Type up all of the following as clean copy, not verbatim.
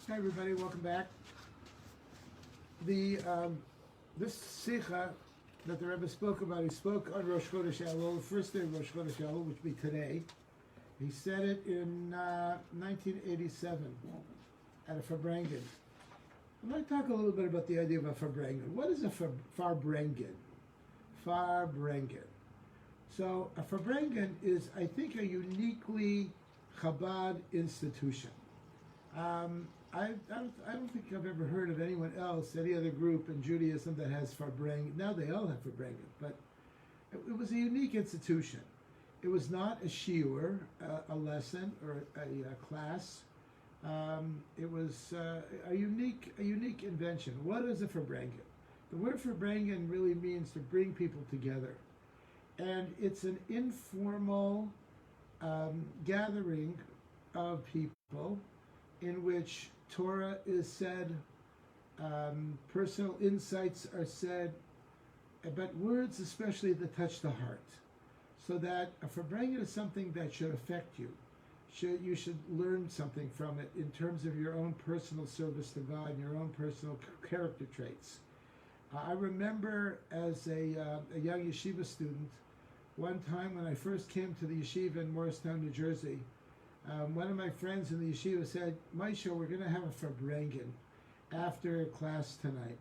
Hi everybody, welcome back. The This Sikha that the Rebbe spoke about, he spoke on Rosh Chodesh Elul, the first day of Rosh Chodesh Elul, which will be today. He said it in 1987 at a Farbrengen. I'm going to talk a little bit about the idea of a Farbrengen. What is a Farbrengen? Farbrengen. So a Farbrengen is, I think, a uniquely Chabad institution. I don't think I've ever heard of anyone else, any other group in Judaism that has Farbrengen. Now they all have Farbrengen, but it was a unique institution. It was not a shiur, a lesson, or a class. It was a unique invention. What is a Farbrengen? The word Farbrengen really means to bring people together. And it's an informal gathering of people in which Torah is said, personal insights are said, but words especially that touch the heart. So that a Farbrengen is something that should affect you. You should learn something from it in terms of your own personal service to God and your own personal character traits. I remember as a young yeshiva student, one time when I first came to the yeshiva in Morristown, New Jersey, one of my friends in the yeshiva said, Moshe, we're going to have a Farbrengen after class tonight.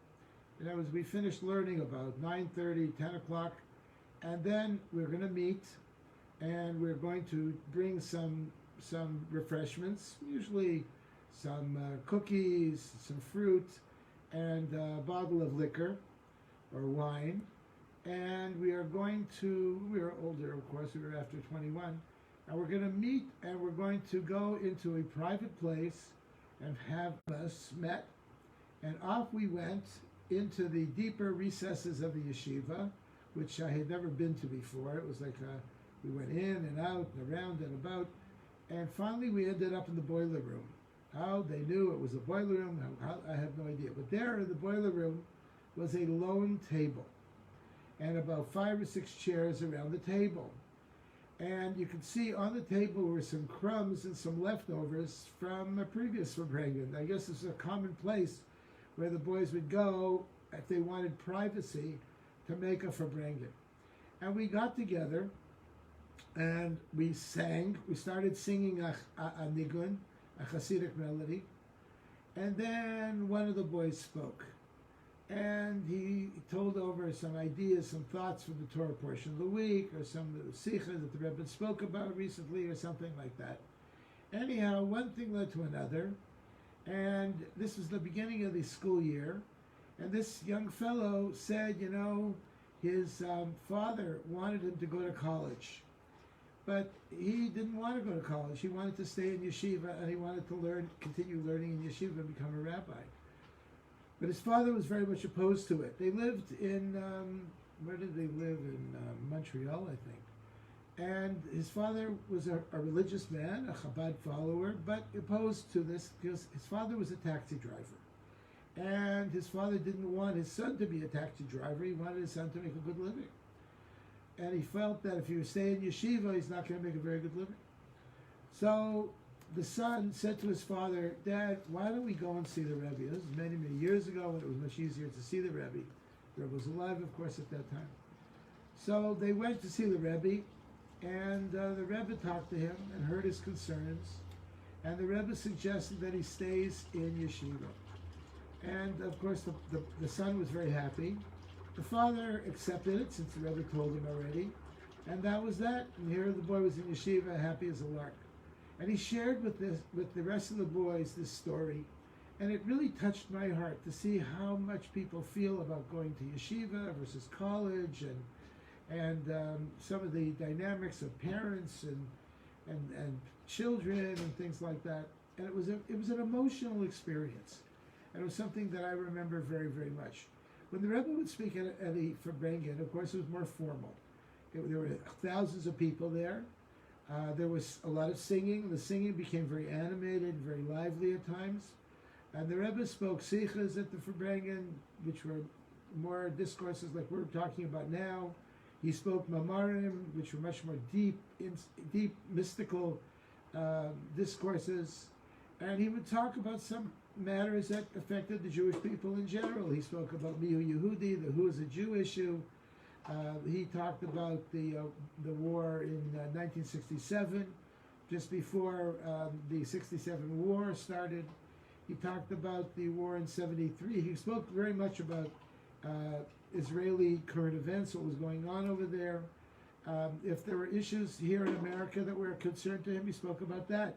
And we finished learning about 9:30, 10 o'clock, and then we're going to meet, and we're going to bring some refreshments, usually some cookies, some fruit, and a bottle of liquor or wine. And we were older, of course, we were after 21. And we're going to meet, and we're going to go into a private place and have us met. And off we went into the deeper recesses of the yeshiva, which I had never been to before. It was like we went in and out and around and about. And finally we ended up in the boiler room. How they knew it was a boiler room, I have no idea. But there in the boiler room was a lone table and about 5 or 6 chairs around the table. And you could see on the table were some crumbs and some leftovers from a previous Farbrengen. I guess it's a common place where the boys would go if they wanted privacy to make a Farbrengen. And we got together and we sang. We started singing a nigun, a Hasidic melody. And then one of the boys spoke. And he told over some ideas, some thoughts from the Torah portion of the week, or some of the Sikha that the Rebbe spoke about recently, or something like that. Anyhow, one thing led to another, and this was the beginning of the school year, and this young fellow said, his father wanted him to go to college, but he didn't want to go to college. He wanted to stay in yeshiva, and he wanted to continue learning in yeshiva and become a rabbi. But his father was very much opposed to it. They lived in, where did they live? In Montreal, I think. And his father was a religious man, a Chabad follower, but opposed to this because his father was a taxi driver. And his father didn't want his son to be a taxi driver. He wanted his son to make a good living. And he felt that if he was staying in yeshiva, he's not going to make a very good living. So the son said to his father, Dad, why don't we go and see the Rebbe? This was many, many years ago when it was much easier to see the Rebbe. The Rebbe was alive, of course, at that time. So they went to see the Rebbe, and the Rebbe talked to him and heard his concerns. And the Rebbe suggested that he stays in yeshiva. And, of course, the son was very happy. The father accepted it, since the Rebbe told him already. And that was that. And here the boy was in yeshiva, happy as a lark. And he shared with the rest of the boys this story, and it really touched my heart to see how much people feel about going to yeshiva versus college, and some of the dynamics of parents and children and things like that. And it was an emotional experience, and it was something that I remember very, very much. When the Rebbe would speak at a Farbrengen, of course, it was more formal. There were thousands of people there. There was a lot of singing. The singing became very animated, very lively at times. And the Rebbe spoke sichas at the Farbrengen, which were more discourses like we're talking about now. He spoke mamarim, which were much more deep mystical discourses. And he would talk about some matters that affected the Jewish people in general. He spoke about Mihu Yehudi, the who is a Jew issue. He talked about the war in 1967, just before the 67 war started. He talked about the war in 73. He spoke very much about Israeli current events, what was going on over there. If there were issues here in America that were a concern to him, he spoke about that.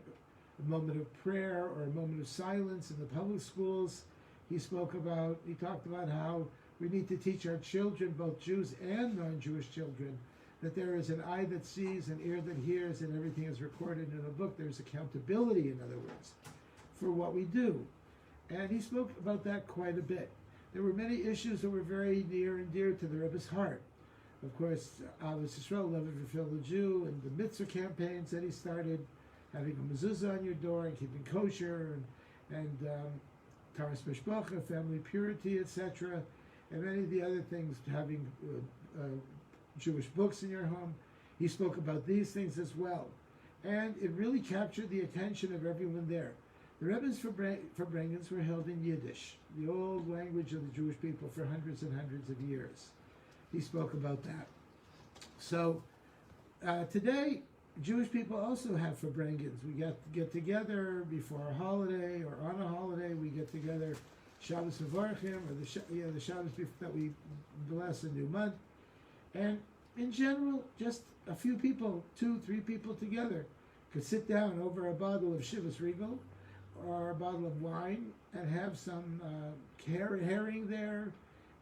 A moment of prayer or a moment of silence in the public schools. He talked about how we need to teach our children, both Jews and non-Jewish children, that there is an eye that sees, an ear that hears, and everything is recorded in a book. There's accountability, in other words, for what we do. And he spoke about that quite a bit. There were many issues that were very near and dear to the Rebbe's heart. Of course, A'Havat Israel, love and fulfill the Jew, and the mitzvah campaigns that he started, having a mezuzah on your door and keeping kosher, and Taras Mishpacha, family purity, etc., and many of the other things, having Jewish books in your home. He spoke about these things as well. And it really captured the attention of everyone there. The Rebbe's Farbrengens were held in Yiddish, the old language of the Jewish people, for hundreds and hundreds of years. He spoke about that. So today, Jewish people also have Farbrengens. We get together before a holiday or on a holiday. We get together Shabbos Mevorachim, or the Shabbos that we bless a new month. And in general, just a few people, 2-3 people together, could sit down over a bottle of Shivas Regal or a bottle of wine and have some herring there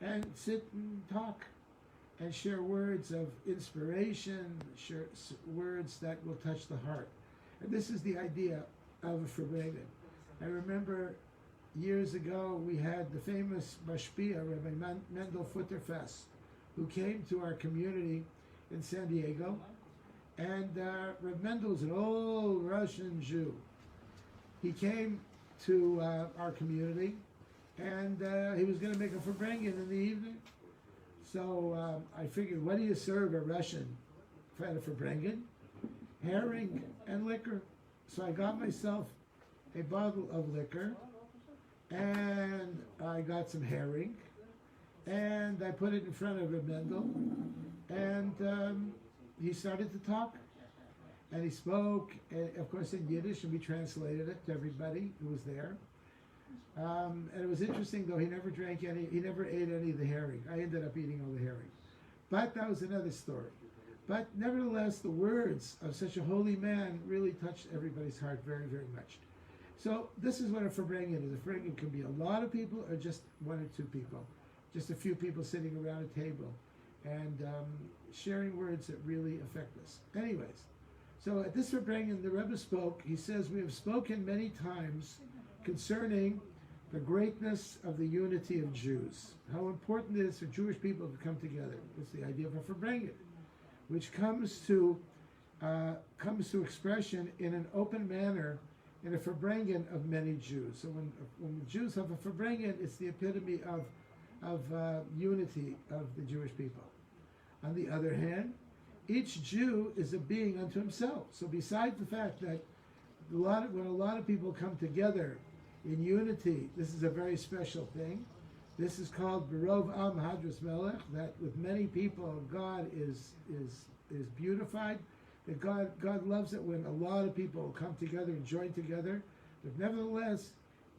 and sit and talk and share words of inspiration, share words that will touch the heart. And this is the idea of a Farbrengen. I remember years ago we had the famous Mashpia, Rabbi Mendel Futterfest, who came to our community in San Diego. And Rabbi Mendel was an old Russian Jew. He came to our community, and he was going to make a Farbrengen in the evening. So I figured, what do you serve a Russian at a Farbrengen? Herring and liquor. So I got myself a bottle of liquor, and I got some herring, and I put it in front of Reb Mendel, and he started to talk, and he spoke, of course, in Yiddish, and we translated it to everybody who was there. And it was interesting, though, he never ate any of the herring. I ended up eating all the herring. But that was another story. But nevertheless, the words of such a holy man really touched everybody's heart very, very much. So this is what a Farbrengen is. A Farbrengen can be a lot of people or just 1 or 2 people. Just a few people sitting around a table and sharing words that really affect us. Anyways, so at this Farbrengen, the Rebbe spoke. He says, we have spoken many times concerning the greatness of the unity of Jews. How important it is for Jewish people to come together. It's the idea of a Farbrengen, which comes to expression in an open manner in a Farbrengen of many Jews. So when the Jews have a Farbrengen, it's the epitome of unity of the Jewish people. On the other hand, each Jew is a being unto himself. So besides the fact that when a lot of people come together in unity, this is a very special thing. This is called Berov Am Hadras Melech, that with many people, God is beautified. That God loves it when a lot of people come together and join together. But nevertheless,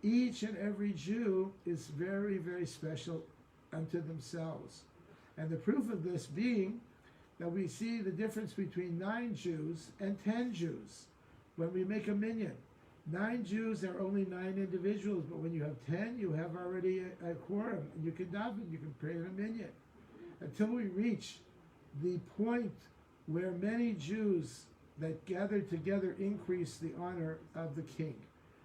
each and every Jew is very, very special unto themselves. And the proof of this being that we see the difference between 9 Jews and 10 Jews. When we make a minyan, 9 Jews are only 9 individuals, but when you have 10, you have already a quorum, and you can daven, you can pray in a minyan. Until we reach the point where many Jews that gathered together increase the honor of the king,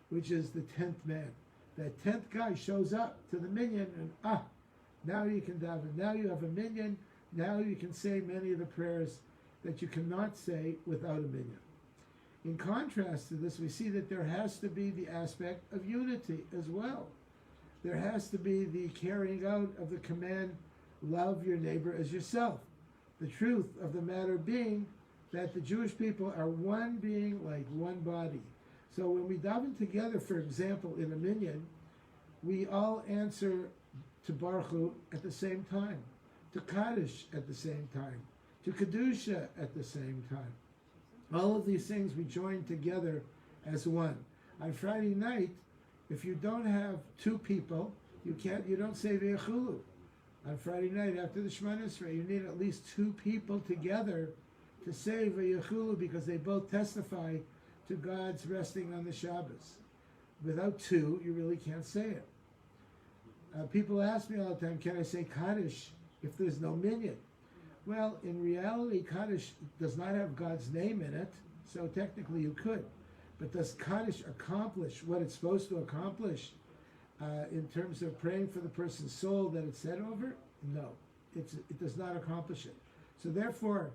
which is the 10th man. That 10th guy shows up to the minyan, and now you can daven. Now you have a minyan. Now you can say many of the prayers that you cannot say without a minyan. In contrast to this, we see that there has to be the aspect of unity as well. There has to be the carrying out of the command, love your neighbor as yourself. The truth of the matter being that the Jewish people are one being, like one body. So when we daven together, for example, in a minyan, we all answer to Baruch Hu at the same time, to Kaddish at the same time, to Kedusha at the same time. All of these things we join together as one. On Friday night, if you don't have two people, you don't say V'yachulu. On Friday night after the Shemona Esrei, you need at least two people together to say V'yachulu because they both testify to God's resting on the Shabbos. Without two, you really can't say it. People ask me all the time, can I say Kaddish if there's no minyan? Well, in reality, Kaddish does not have God's name in it, so technically you could. But does Kaddish accomplish what it's supposed to accomplish in terms of praying for the person's soul that it's said over? No, it does not accomplish it. So therefore,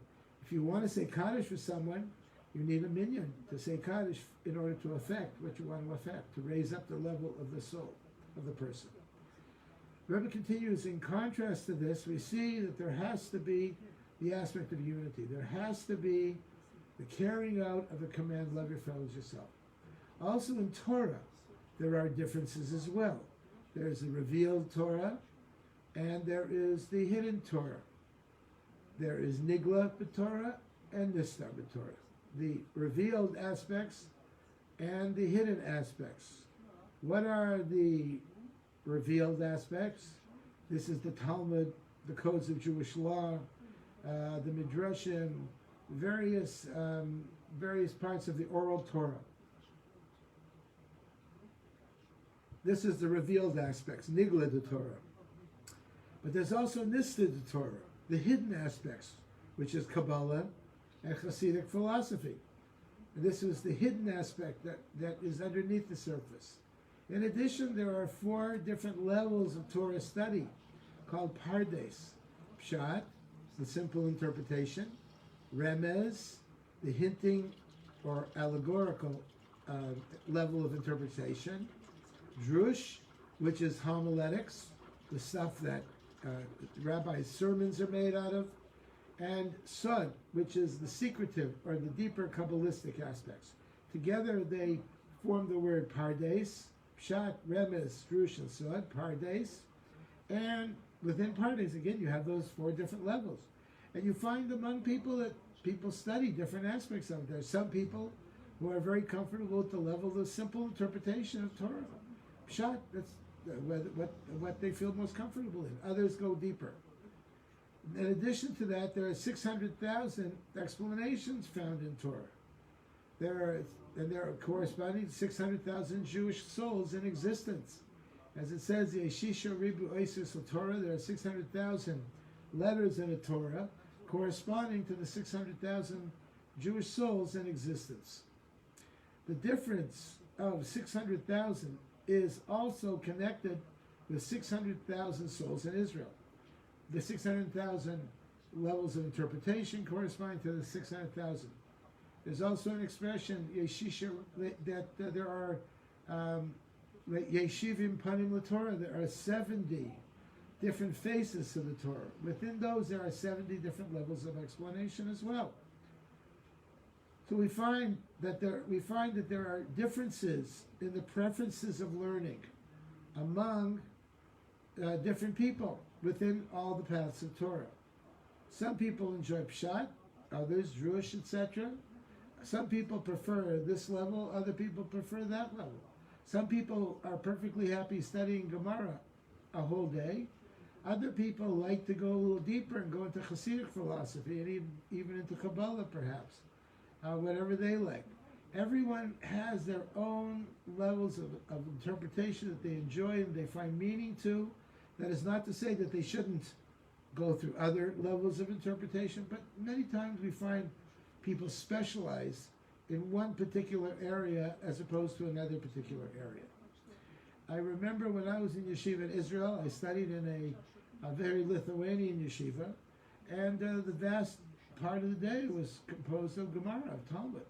if you want to say Kaddish for someone, you need a minyan to say Kaddish in order to affect what you want to affect, to raise up the level of the soul of the person. Rebbe continues, in contrast to this, we see that there has to be the aspect of unity. There has to be the carrying out of the command, love your fellows yourself. Also in Torah, there are differences as well. There's the revealed Torah, and there is the hidden Torah. There is Nigla b'Torah and Nistar b'Torah. The revealed aspects and the hidden aspects. What are the revealed aspects? This is the Talmud, the codes of Jewish law, the Midrashim, various parts of the oral Torah. This is the revealed aspects, Nigla the Torah. But there's also Nistar the Torah, the hidden aspects, which is Kabbalah and Hasidic philosophy. And this is the hidden aspect that is underneath the surface. In addition, there are 4 different levels of Torah study called Pardes. Pshat, the simple interpretation. Remez, the hinting or allegorical level of interpretation. Drush, which is homiletics, the stuff that rabbis' sermons are made out of. And Sod, which is the secretive or the deeper Kabbalistic aspects. Together they form the word Pardes. Pshat, Remez, Drush, and Sod, Pardes. And within Pardes, again, you have those 4 different levels. And you find among people that people study different aspects of it. There are some people who are very comfortable with the level of simple interpretation of Torah. Pshat, that's what they feel most comfortable in. Others go deeper. In addition to that, there are 600,000 explanations found in Torah. There are corresponding 600,000 Jewish souls in existence. As it says, Yeshisha Ribu Oisus Torah, there are 600,000 letters in the Torah corresponding to the 600,000 Jewish souls in existence. The difference of 600,000 is also connected with 600,000 souls in Israel. The 600,000 levels of interpretation correspond to the 600,000. There's also an expression, Yeshisha, that there are Yeshivim Panim LaTorah. There are 70 different faces to the Torah. Within those, there are 70 different levels of explanation as well. So we find that there are differences in the preferences of learning among different people within all the paths of Torah. Some people enjoy Pshat, others Drush, etc. Some people prefer this level, other people prefer that level. Some people are perfectly happy studying Gemara a whole day. Other people like to go a little deeper and go into Hasidic philosophy and even into Kabbalah perhaps, whatever they like. Everyone has their own levels of interpretation that they enjoy and they find meaning to. That is not to say that they shouldn't go through other levels of interpretation, but many times we find people specialize in one particular area as opposed to another particular area. I remember when I was in yeshiva in Israel, I studied in a very Lithuanian yeshiva, and the vast part of the day was composed of Gemara, of Talmud.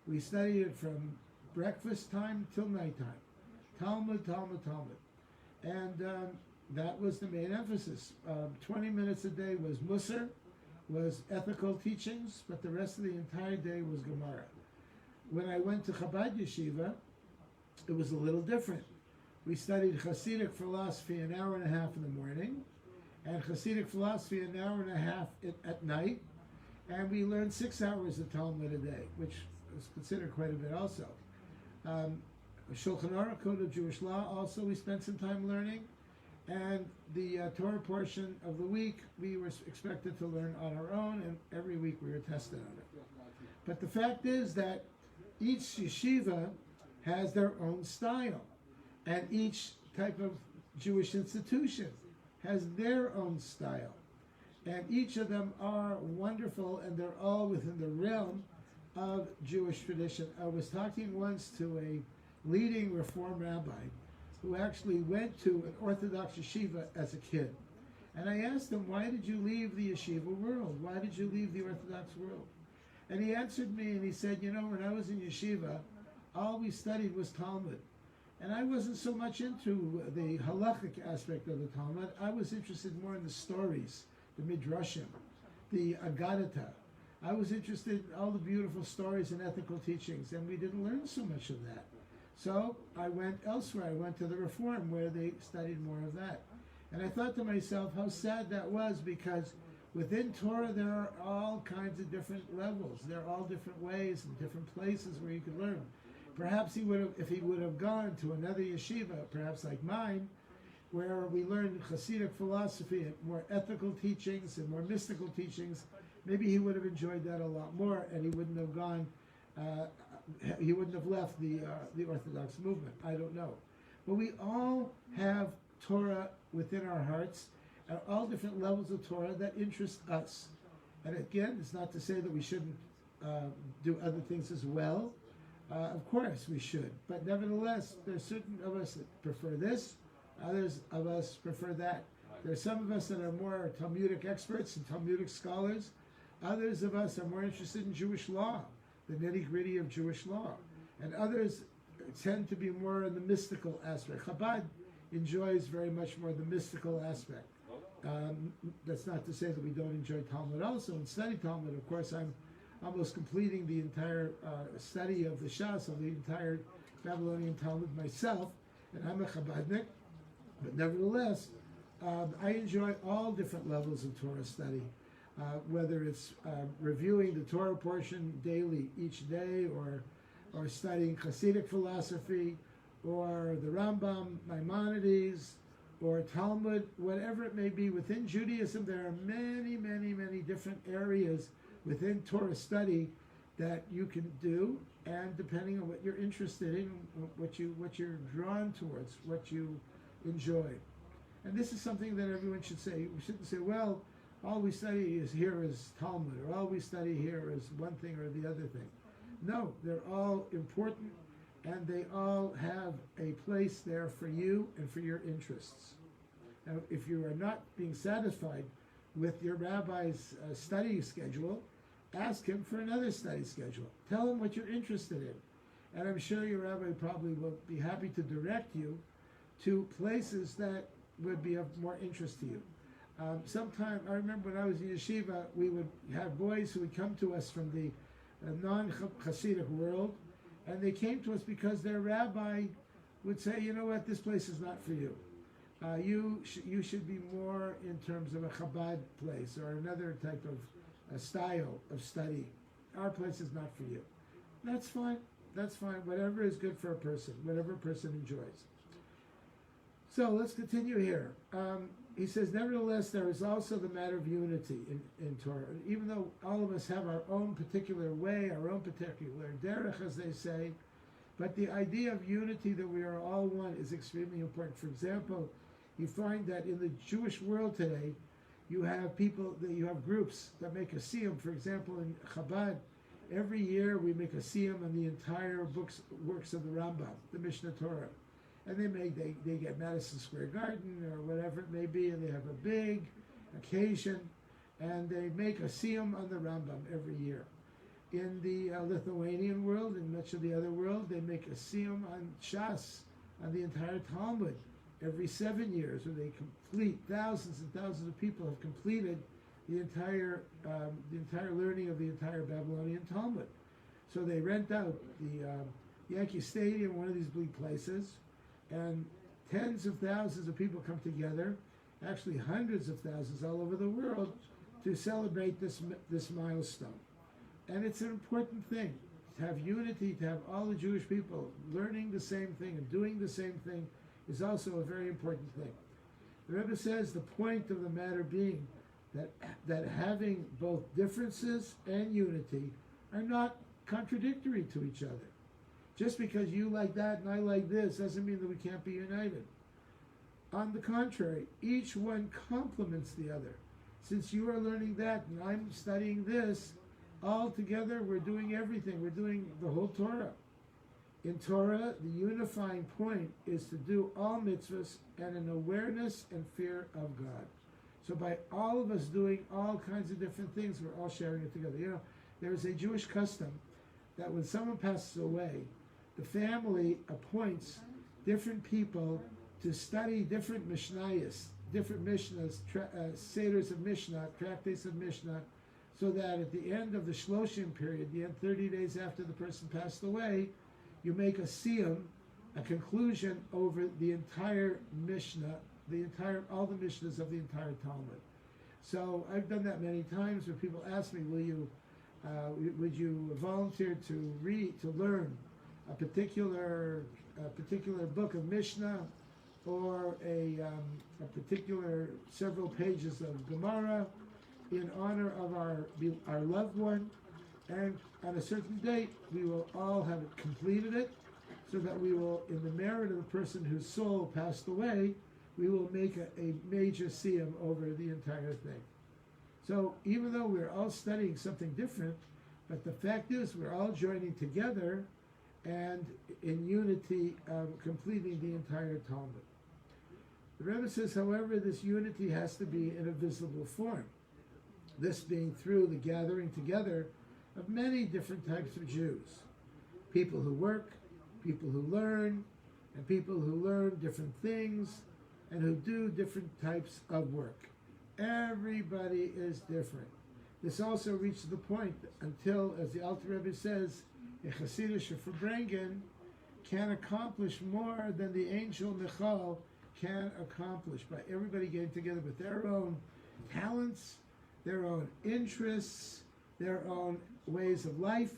We studied it from breakfast time till nighttime. Talmud. And that was the main emphasis. 20 minutes a day was Musar, was ethical teachings, but the rest of the entire day was Gemara. when I went to Chabad Yeshiva, it was a little different. We studied Hasidic philosophy an hour and a half in the morning, and Hasidic philosophy an hour and a half at night, and we learned 6 hours of Talmud a day, which is considered quite a bit also. Shulchan Aruch, Code of Jewish Law, also we spent some time learning, and the Torah portion of the week we were expected to learn on our own, and every week we were tested on it. But the fact is that each yeshiva has their own style, and each type of Jewish institution has their own style, and each of them are wonderful, and they're all within the realm of Jewish tradition. I was talking once to a leading Reform rabbi who actually went to an Orthodox yeshiva as a kid, and I asked him, why did you leave the yeshiva world? Why did you leave the Orthodox world? And he answered me and he said, when I was in yeshiva, all we studied was Talmud. And I wasn't so much into the halachic aspect of the Talmud. I was interested more in the stories, the midrashim, the agadata. I was interested in all the beautiful stories and ethical teachings, and we didn't learn so much of that. So I went elsewhere. I went to the Reform, where they studied more of that. And I thought to myself how sad that was, because within Torah there are all kinds of different levels. There are all different ways and different places where you could learn. Perhaps if he would have gone to another yeshiva, perhaps like mine, where we learned Hasidic philosophy and more ethical teachings and more mystical teachings, maybe he would have enjoyed that a lot more, and he wouldn't have gone. He wouldn't have left the Orthodox movement. I don't know, but we all have Torah within our hearts, and all different levels of Torah that interest us. And again, it's not to say that we shouldn't do other things as well. Of course we should, but nevertheless, there's certain of us that prefer this, others of us prefer that. There's some of us that are more Talmudic experts and Talmudic scholars. Others of us are more interested in Jewish law, the nitty-gritty of Jewish law. And others tend to be more in the mystical aspect. Chabad enjoys very much more the mystical aspect. That's not to say that we don't enjoy Talmud also and study Talmud. Of course, I'm almost completing the entire study of the Shas, of the entire Babylonian Talmud myself, and I'm a Chabadnik. But nevertheless, I enjoy all different levels of Torah study, whether it's reviewing the Torah portion daily, each day, or studying Hasidic philosophy, or the Rambam, Maimonides, or Talmud, whatever it may be. Within Judaism, there are many, many, many different areas within Torah study that you can do, and depending on what you're interested in, what you're drawn towards, what you enjoy. And this is something that everyone should say. We shouldn't say, well, all we study here is Talmud, or all we study here is one thing or the other thing. No, they're all important, and they all have a place there for you and for your interests. Now, if you are not being satisfied with your rabbi's study schedule, ask him for another study schedule. Tell him what you're interested in. And I'm sure your rabbi probably will be happy to direct you to places that would be of more interest to you. Sometime, I remember when I was in yeshiva, we would have boys who would come to us from the non-Hasidic world, and they came to us because their rabbi would say, you know what, this place is not for you. You should be more in terms of a Chabad place or another type of style of study. Our place is not for you. That's fine. That's fine. Whatever is good for a person, whatever a person enjoys. So let's continue here. He says, nevertheless, there is also the matter of unity in Torah. Even though all of us have our own particular way, our own particular derech, as they say, but the idea of unity, that we are all one, is extremely important. For example, you find that in the Jewish world today, you have groups that make a siyum. For example, in Chabad, every year we make a siyum on the entire works of the Rambam, the Mishnah Torah. And they get Madison Square Garden or whatever it may be, and they have a big occasion, and they make a siyum on the Rambam every year. In the Lithuanian world, in much of the other world, they make a siyum on Shas, on the entire Talmud, every 7 years, where they complete, thousands and thousands of people have completed the entire learning of the entire Babylonian Talmud. So they rent out the Yankee Stadium, one of these big places, and tens of thousands of people come together, actually hundreds of thousands all over the world, to celebrate this milestone. And it's an important thing to have unity, to have all the Jewish people learning the same thing and doing the same thing is also a very important thing. The Rebbe says the point of the matter being that having both differences and unity are not contradictory to each other. Just because you like that and I like this doesn't mean that we can't be united. On the contrary, each one complements the other. Since you are learning that and I'm studying this, all together we're doing everything. We're doing the whole Torah. In Torah, the unifying point is to do all mitzvahs and an awareness and fear of God. So by all of us doing all kinds of different things, we're all sharing it together. You know, there is a Jewish custom that when someone passes away, the family appoints different people to study different Mishnayos, different Mishnahs, Seders of Mishnah, tractates of Mishnah, so that at the end of the Shloshim period, the end 30 days after the person passed away, you make a siyum, a conclusion over the entire Mishnah, all the Mishnahs of the entire Talmud. So I've done that many times where people ask me, would you volunteer to learn a particular book of Mishnah or a particular several pages of Gemara in honor of our loved one, and on a certain date we will all have completed it, so that we will, in the merit of the person whose soul passed away, we will make a major siyum over the entire thing. So even though we're all studying something different, but the fact is we're all joining together and in unity completing the entire Talmud. The Rebbe says, however, this unity has to be in a visible form. This being through the gathering together of many different types of Jews. People who work, people who learn, and people who learn different things and who do different types of work. Everybody is different. This also reaches the point until, as the Alter Rebbe says, a Hasidish Verbrengen can accomplish more than the angel Michal can accomplish, by everybody getting together with their own talents, their own interests, their own ways of life.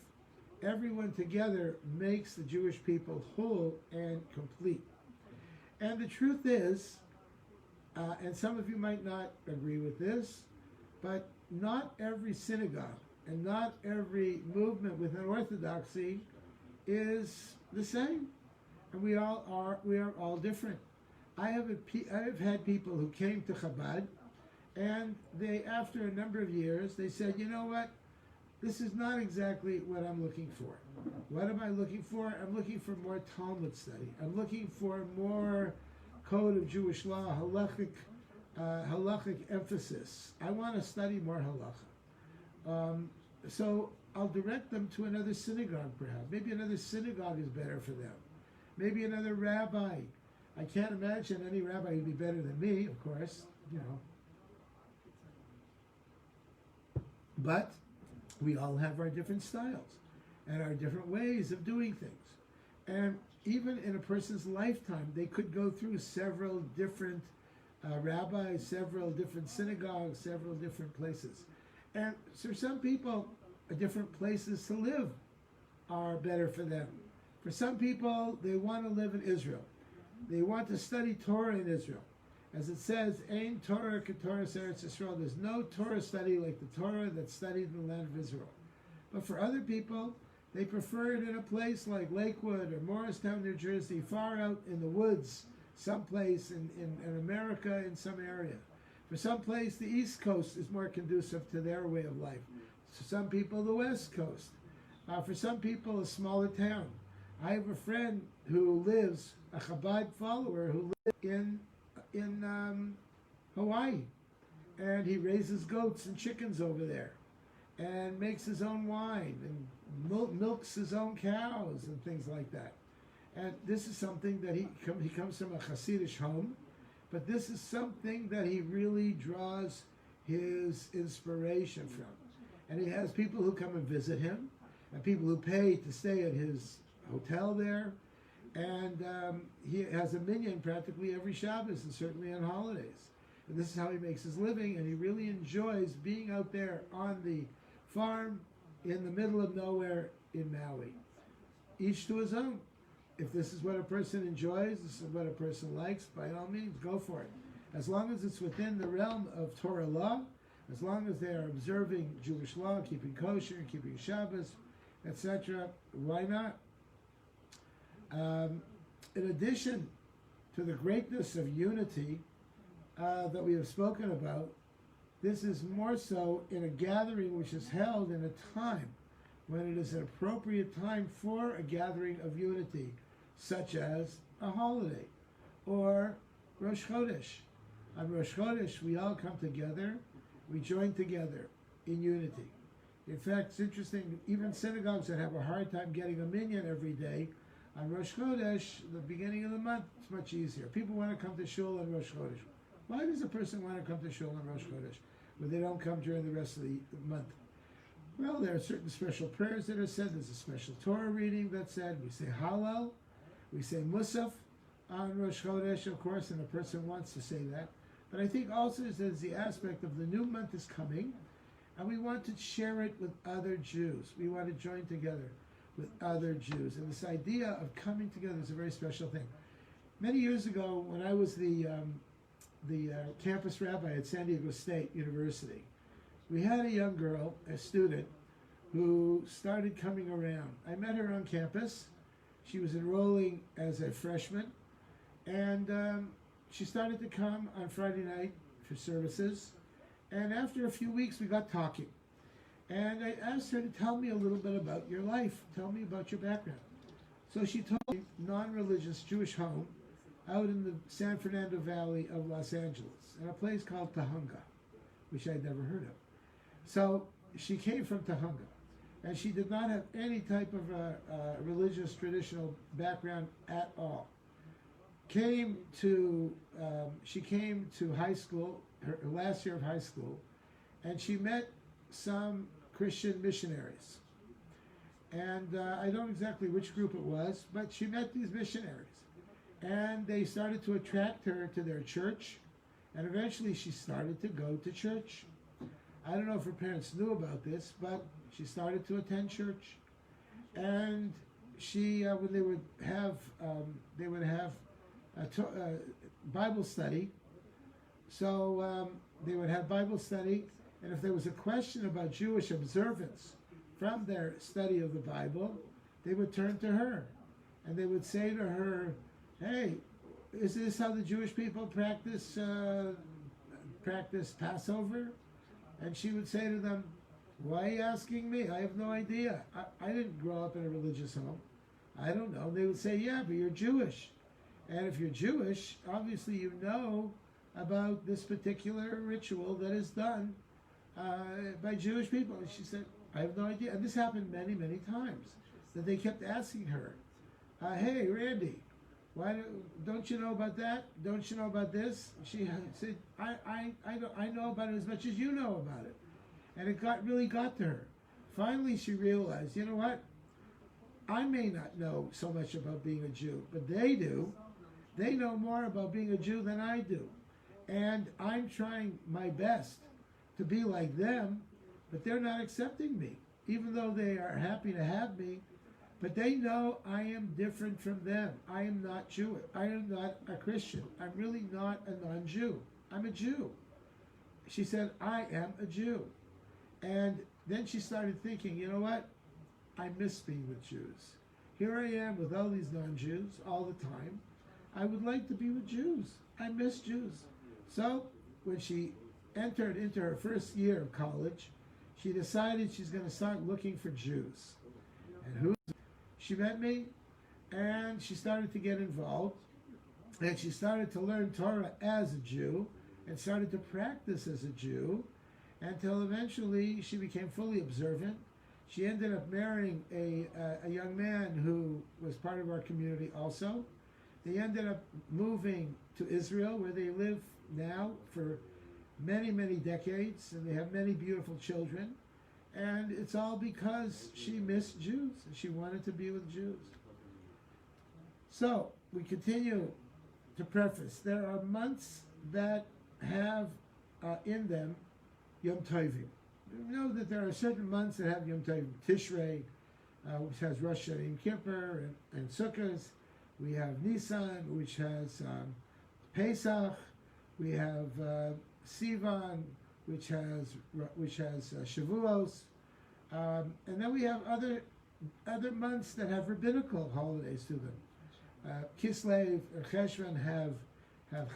Everyone together makes the Jewish people whole and complete. And the truth is, and some of you might not agree with this, but not every synagogue and not every movement within Orthodoxy is the same. And we are all different. I have had people who came to Chabad, and they, after a number of years, they said, you know what? This is not exactly what I'm looking for. What am I looking for? I'm looking for more Talmud study. I'm looking for more code of Jewish law, halachic emphasis. I want to study more halacha. So I'll direct them to another synagogue, perhaps. Maybe another synagogue is better for them. Maybe another rabbi. I can't imagine any rabbi would be better than me, of course, you know. But we all have our different styles and our different ways of doing things. And even in a person's lifetime, they could go through several different rabbis, several different synagogues, several different places. And for some people, different places to live are better for them. For some people, they want to live in Israel. They want to study Torah in Israel. As it says, Ein Torah k'Torah Eretz Yisrael. There's no Torah study like the Torah that's studied in the land of Israel. But for other people, they prefer it in a place like Lakewood or Morristown, New Jersey, far out in the woods, someplace in America, in some area. For some place, the East Coast is more conducive to their way of life. For some people, the West Coast. For some people, a smaller town. I have a friend who lives, a Chabad follower, who lives in Hawaii. And he raises goats and chickens over there and makes his own wine and milks his own cows and things like that. And this is something that he comes from a Hasidish home, but this is something that he really draws his inspiration from. And he has people who come and visit him, and people who pay to stay at his hotel there. And he has a minyan practically every Shabbos and certainly on holidays. And this is how he makes his living, and he really enjoys being out there on the farm in the middle of nowhere in Maui. Each to his own. If this is what a person enjoys, this is what a person likes, by all means, go for it. As long as it's within the realm of Torah law, as long as they are observing Jewish law, keeping kosher, keeping Shabbos, etc., why not? In addition to the greatness of unity that we have spoken about, this is more so in a gathering which is held in a time when it is an appropriate time for a gathering of unity, such as a holiday or Rosh Chodesh. On Rosh Chodesh, we all come together, we join together in unity. In fact, it's interesting, even synagogues that have a hard time getting a minyan every day, on Rosh Chodesh, the beginning of the month, it's much easier. People want to come to shul on Rosh Chodesh. Why does a person want to come to shul on Rosh Chodesh when they don't come during the rest of the month? Well, there are certain special prayers that are said. There's a special Torah reading that's said. We say Hallel, we say Musaf on Rosh Chodesh, of course, and a person wants to say that. But I think also there's the aspect of the new month is coming, and we want to share it with other Jews. We want to join together with other Jews. And this idea of coming together is a very special thing. Many years ago, when I was the campus rabbi at San Diego State University, we had a young girl, a student, who started coming around. I met her on campus. She was enrolling as a freshman, and she started to come on Friday night for services. And after a few weeks, we got talking. And I asked her to tell me a little bit about your life. Tell me about your background. So she told me non-religious Jewish home out in the San Fernando Valley of Los Angeles, in a place called Tahunga, which I'd never heard of. So she came from Tahunga, and she did not have any type of religious traditional background at all. She came to high school, her last year of high school, and she met some Christian missionaries. And I don't exactly which group it was, but she met these missionaries. And they started to attract her to their church, and eventually she started to go to church. I don't know if her parents knew about this, but she started to attend church. And she, when they would have Bible study. So they would have Bible study, and if there was a question about Jewish observance from their study of the Bible, they would turn to her, and they would say to her, "Hey, is this how the Jewish people practice Passover?" And she would say to them, "Why are you asking me? I have no idea. I didn't grow up in a religious home. I don't know." They would say, "Yeah, but you're Jewish. And if you're Jewish, obviously you know about this particular ritual that is done by Jewish people." And she said, "I have no idea." And this happened many, many times, that they kept asking her, "Hey, Randy, why don't you know about that? Don't you know about this?" She said, I know about it as much as you know about it. And it really got to her. Finally, she realized, you know what? I may not know so much about being a Jew, but they do. They know more about being a Jew than I do. And I'm trying my best to be like them, but they're not accepting me, even though they are happy to have me. But they know I am different from them. I am not Jewish. I am not a Christian. I'm really not a non-Jew. I'm a Jew. She said, I am a Jew. And then she started thinking, you know what? I miss being with Jews. Here I am with all these non-Jews all the time. I would like to be with Jews. I miss Jews. So when she entered into her first year of college, she decided she's going to start looking for Jews. And she met me, and she started to get involved, and she started to learn Torah as a Jew, and started to practice as a Jew, until eventually she became fully observant. She ended up marrying a young man who was part of our community also. They ended up moving to Israel, where they live now for many, many decades, and they have many beautiful children. And it's all because she missed Jews and she wanted to be with Jews. So we continue to preface. There are months that have in them Yom Tovim. You know that there are certain months that have Yom Tovim. Tishrei, which has Rosh Hashanah, Yom Kippur, and Sukkot. We have Nisan, which has Pesach. We have Sivan, which has Shavuos, and then we have other months that have rabbinical holidays to them. Kislev or Cheshvan have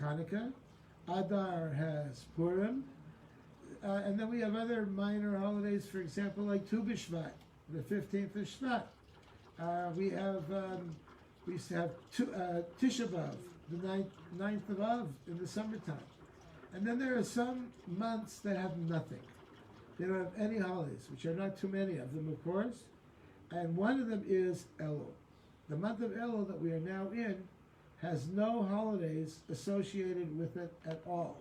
Hanukkah. Adar has Purim, and then we have other minor holidays. For example, like Tu B'Shvat, the 15th of Shvat. We used to have Tisha B'Av, the 9th of Av in the summertime. And then there are some months that have nothing. They don't have any holidays, which are not too many of them, of course. And one of them is Elul. The month of Elul that we are now in has no holidays associated with it at all.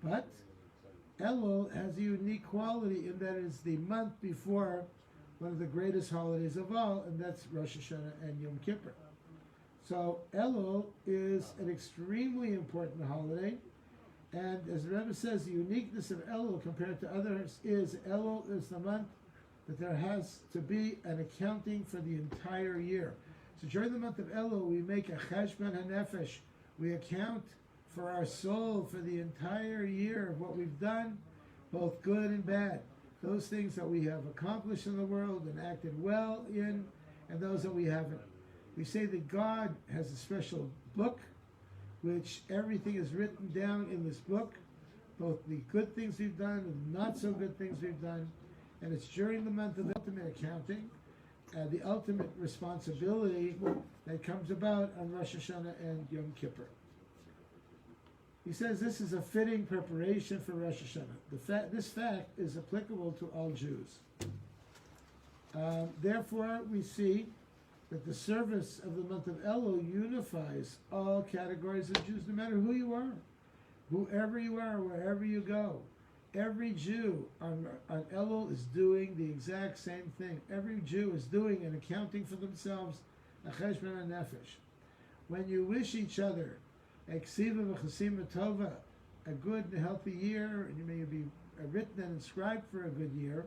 But Elul has a unique quality in that it is the month before one of the greatest holidays of all, and that's Rosh Hashanah and Yom Kippur. So Elul is an extremely important holiday. And as the Rebbe says, the uniqueness of Elul compared to others is Elul is the month that there has to be an accounting for the entire year. So during the month of Elul, we make a cheshbon hanefesh. We account for our soul for the entire year of what we've done, both good and bad. Those things that we have accomplished in the world and acted well in, and those that we haven't. We say that God has a special book, which everything is written down in this book, both the good things we've done and not so good things we've done. And it's during the month of ultimate accounting, the ultimate responsibility that comes about on Rosh Hashanah and Yom Kippur. He says this is a fitting preparation for Rosh Hashanah. This fact is applicable to all Jews. Therefore, we see that the service of the month of Elul unifies all categories of Jews, no matter who you are, whoever you are, wherever you go. Every Jew on Elul is doing the exact same thing. Every Jew is doing and accounting for themselves a cheshbon nefesh. When you wish each other a ksiva v'chasima tova, a good and healthy year, and you may be written and inscribed for a good year,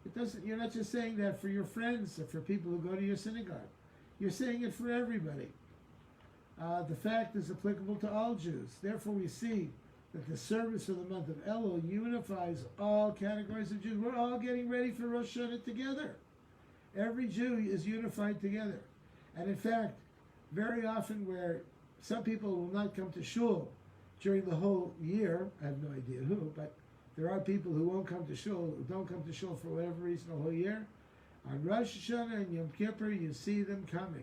it doesn't. You're not just saying that for your friends or for people who go to your synagogue. You're saying it for everybody. The fact is applicable to all Jews. Therefore, we see that the service of the month of Elul unifies all categories of Jews. We're all getting ready for Rosh Hashanah together. Every Jew is unified together. And in fact, very often where some people will not come to shul during the whole year, I have no idea who, but there are people who won't come to shul, who don't come to shul for whatever reason the whole year. On Rosh Hashanah and Yom Kippur, you see them coming.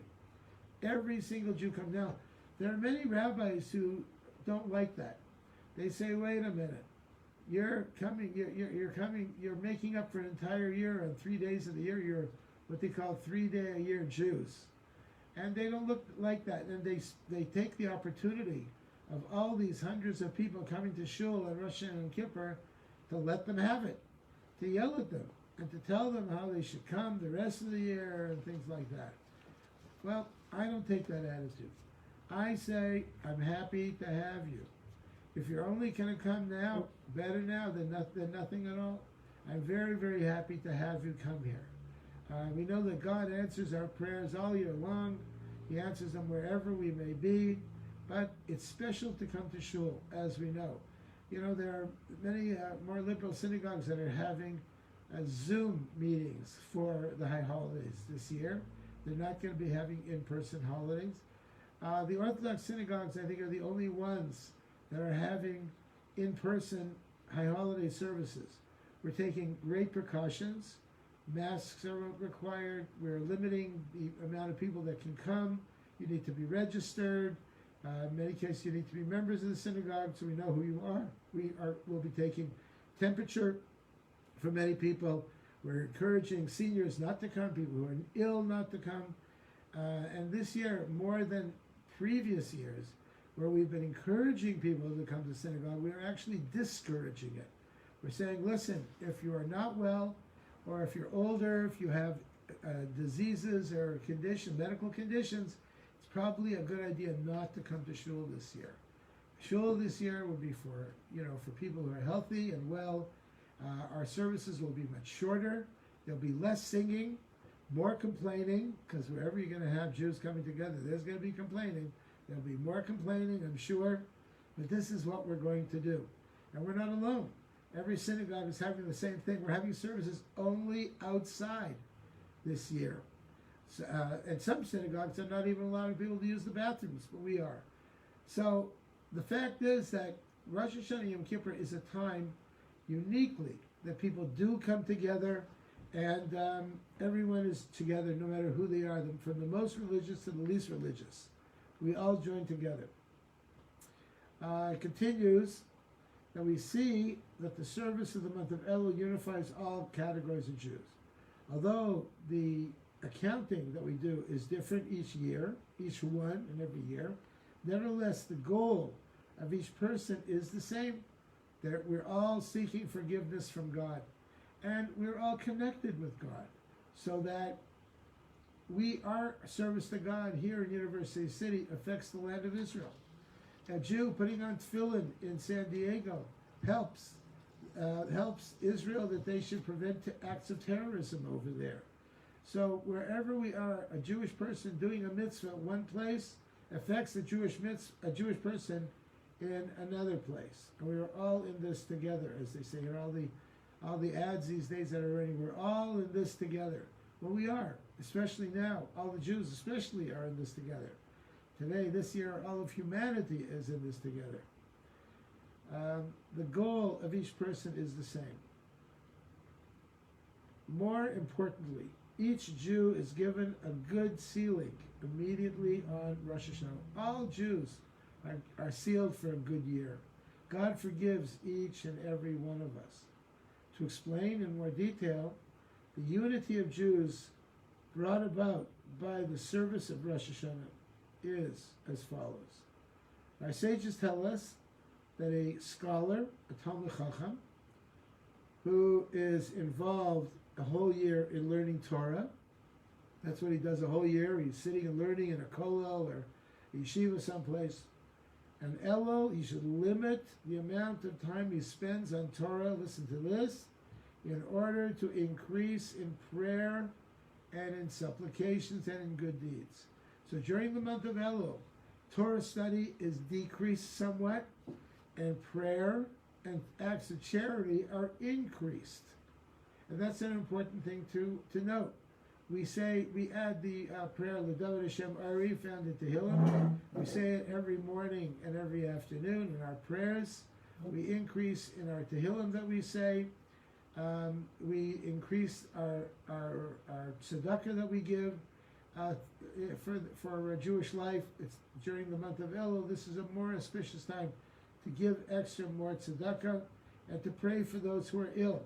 Every single Jew comes. Now, there are many rabbis who don't like that. They say, wait a minute, you're coming, you're coming, you're making up for an entire year on 3 days of the year. You're what they call 3-day-a-year Jews. And they don't look like that. And they take the opportunity of all these hundreds of people coming to shul on Rosh Hashanah and Kippur to let them have it, to yell at them, and to tell them how they should come the rest of the year and things like that. Well, I don't take that attitude. I say, I'm happy to have you. If you're only going to come now, better now than nothing at all. I'm very, very happy to have you come here. We know that God answers our prayers all year long. He answers them wherever we may be. But it's special to come to shul, as we know. You know, there are many more liberal synagogues that are having Zoom meetings for the high holidays this year. They're not going to be having in-person holidays. The Orthodox synagogues, I think, are the only ones that are having in-person high holiday services. We're taking great precautions. Masks are required. We're limiting the amount of people that can come. You need to be registered. In many cases, you need to be members of the synagogue so we know who you are. We'll be taking temperature for many people. We're encouraging seniors not to come, people who are ill not to come. And this year, more than previous years, where we've been encouraging people to come to synagogue, we are actually discouraging it. We're saying, listen, if you are not well, or if you're older, if you have diseases or medical conditions, it's probably a good idea not to come to shul this year. Shul this year will be for people who are healthy and well. Our services will be much shorter. There'll be less singing, more complaining, because wherever you're going to have Jews coming together, there's going to be complaining. There'll be more complaining, I'm sure. But this is what we're going to do. And we're not alone. Every synagogue is having the same thing. We're having services only outside this year. So, and some synagogues are not even allowing people to use the bathrooms, but we are. So the fact is that Rosh Hashanah Yom Kippur is a time uniquely that people do come together, and everyone is together, no matter who they are, from the most religious to the least religious. We all join together. It continues that we see that the service of the month of Elul unifies all categories of Jews. Although the accounting that we do is different each year, each one and every year, nevertheless the goal of each person is the same, that we're all seeking forgiveness from God, and we're all connected with God, so that our service to God here in University City affects the land of Israel. A Jew putting on tefillin in San Diego helps Israel, that they should prevent acts of terrorism over there. So wherever we are, a Jewish person doing a mitzvah one place affects a Jewish person in another place. And we are all in this together, as they say. All the ads these days that are running, we're all in this together. Well, we are, especially now. All the Jews especially are in this together. Today, this year, all of humanity is in this together. The goal of each person is the same. More importantly, each Jew is given a good sealing immediately on Rosh Hashanah. All Jews are sealed for a good year. God forgives each and every one of us. To explain in more detail, the unity of Jews brought about by the service of Rosh Hashanah is as follows. Our sages tell us that a scholar, a Talmid Chacham, who is involved a whole year in learning Torah, that's what he does a whole year. He's sitting and learning in a kollel or a yeshiva someplace. And Elul, he should limit the amount of time he spends on Torah, listen to this, in order to increase in prayer and in supplications and in good deeds. So during the month of Elul, Torah study is decreased somewhat, and prayer and acts of charity are increased. And that's an important thing to note. We add the prayer, L'David Hashem Ari, found in Tehillim. We say it every morning and every afternoon in our prayers. We increase in our Tehillim that we say. We increase our tzedakah that we give. For Jewish life, it's during the month of Elul. This is a more auspicious time to give more tzedakah, and to pray for those who are ill,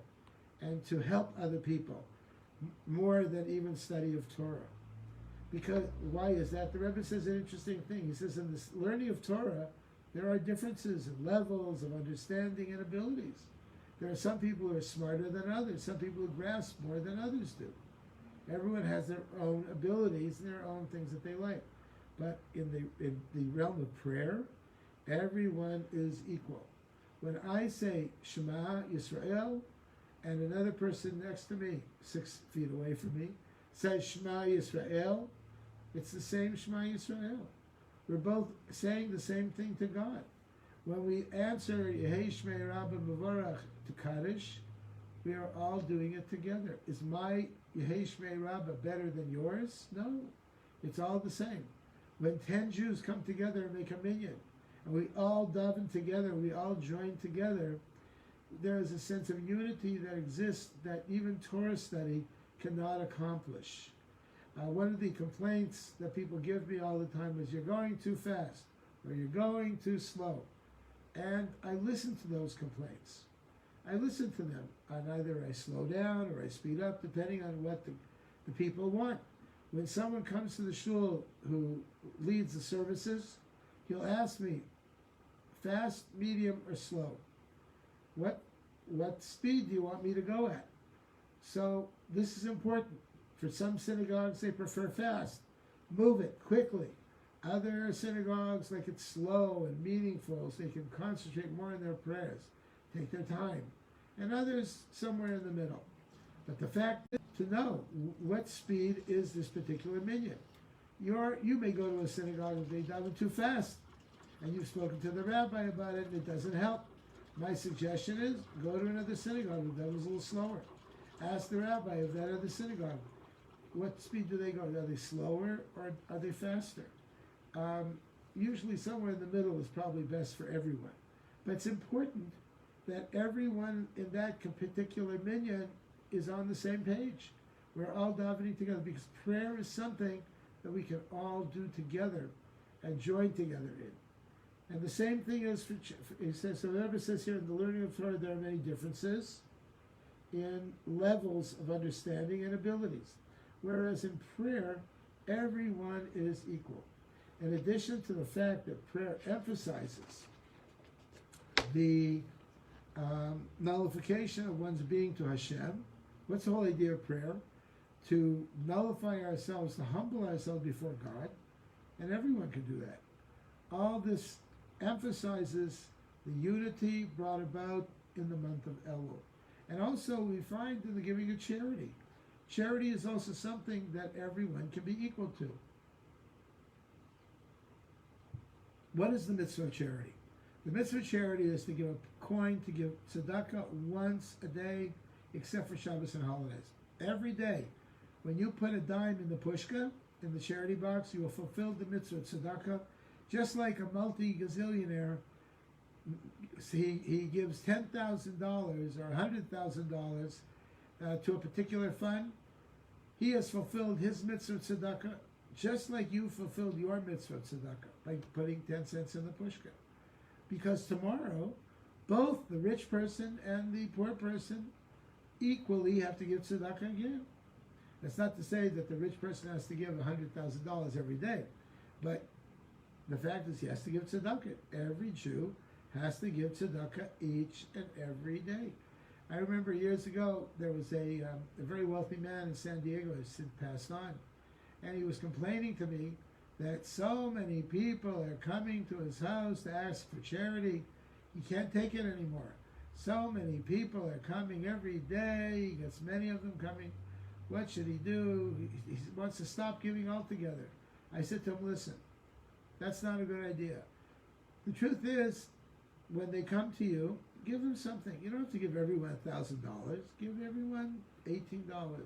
and to help other people more than even study of Torah. Because why is that? The Rebbe says an interesting thing. He says in this learning of Torah, there are differences in levels of understanding and abilities. There are some people who are smarter than others, some people who grasp more than others do. Everyone has their own abilities and their own things that they like. But in the realm of prayer, everyone is equal. When I say Shema Yisrael, and another person next to me, 6 feet away from me, says Shema Yisrael, it's the same Shema Yisrael. We're both saying the same thing to God. When we answer Yehei Shmei Rabba Mevorach to Kaddish, we are all doing it together. Is my Yehei Shmei Rabba better than yours? No, it's all the same. When 10 Jews come together and make a minyan, and we all daven together, we all join together, there is a sense of unity that exists that even Torah study cannot accomplish. One of the complaints that people give me all the time is, you're going too fast, or you're going too slow. And I listen to those complaints. I listen to them, and either I slow down or I speed up, depending on what the people want. When someone comes to the shul who leads the services, he'll ask me, fast, medium, or slow? What speed do you want me to go at? So this is important. For some synagogues, they prefer fast. Move it quickly. Other synagogues like it slow and meaningful so they can concentrate more on their prayers, take their time. And others somewhere in the middle. But the fact is to know what speed is this particular minyan. You may go to a synagogue and they daven too fast, and you've spoken to the rabbi about it and it doesn't help. My suggestion is go to another synagogue that was a little slower. Ask the rabbi of that other synagogue, what speed do they go? Are they slower or are they faster? Usually somewhere in the middle is probably best for everyone. But it's important that everyone in that particular minyan is on the same page. We're all davening together because prayer is something that we can all do together and join together in. And the same thing is for, he says, so the Rebbe says here in the learning of Torah there are many differences in levels of understanding and abilities. Whereas in prayer, everyone is equal. In addition to the fact that prayer emphasizes the nullification of one's being to Hashem. What's the whole idea of prayer? To nullify ourselves, to humble ourselves before God, and everyone can do that. All this emphasizes the unity brought about in the month of Elul. And also we find in the giving of charity. Charity is also something that everyone can be equal to. What is the mitzvah of charity? The mitzvah of charity is to give a coin, to give tzedakah once a day, except for Shabbos and holidays. Every day, when you put a dime in the pushka, in the charity box, you will fulfill the mitzvah of tzedakah, just like a multi-gazillionaire. He gives $10,000 or $100,000 to a particular fund. He has fulfilled his mitzvah of tzedakah, just like you fulfilled your mitzvah of tzedakah by putting 10 cents in the pushka. Because tomorrow, both the rich person and the poor person equally have to give tzedakah again. That's not to say that the rich person has to give $100,000 every day, but the fact is he has to give tzedakah. Every Jew has to give tzedakah each and every day. I remember years ago there was a very wealthy man in San Diego who since passed on, and he was complaining to me that so many people are coming to his house to ask for charity. He can't take it anymore. So many people are coming every day. He gets many of them coming. What should he do? He wants to stop giving altogether. I said to him, listen, that's not a good idea. The truth is, when they come to you, give them something. You don't have to give everyone $1,000. Give everyone $18, $10,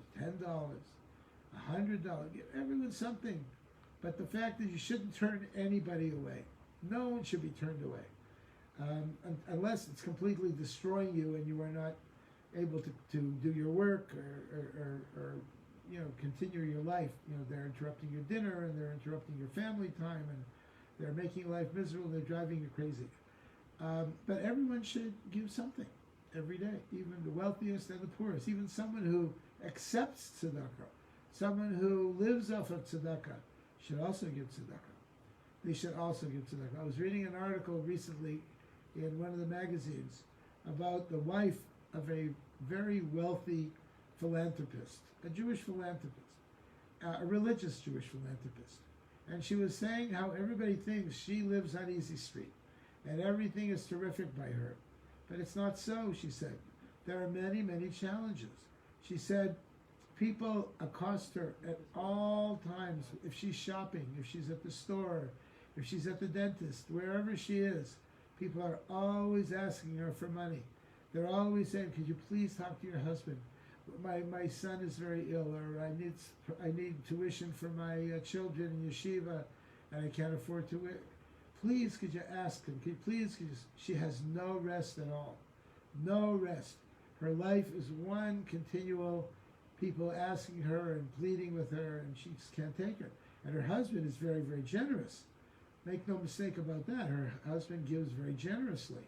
$100. Give everyone something. But the fact is, you shouldn't turn anybody away. No one should be turned away. Unless it's completely destroying you and you are not able to do your work or continue your life. They're interrupting your dinner and they're interrupting your family time and they're making life miserable. They're driving you crazy. But everyone should give something every day, even the wealthiest and the poorest, even someone who accepts tzedakah, someone who lives off of tzedakah should also give tzedakah. They should also give tzedakah. I was reading an article recently in one of the magazines about the wife of a very wealthy philanthropist, a Jewish philanthropist, a religious Jewish philanthropist. And she was saying how everybody thinks she lives on Easy Street and everything is terrific by her. But it's not so, she said. There are many, many challenges. She said people accost her at all times. If she's shopping, if she's at the store, if she's at the dentist, wherever she is, people are always asking her for money. They're always saying, could you please talk to your husband? My son is very ill, or I need tuition for my children in yeshiva, and I can't afford to. Please, could you ask him? She has no rest at all. No rest. Her life is one continual people asking her and pleading with her, and she just can't take it. And her husband is very, very generous. Make no mistake about that. Her husband gives very generously.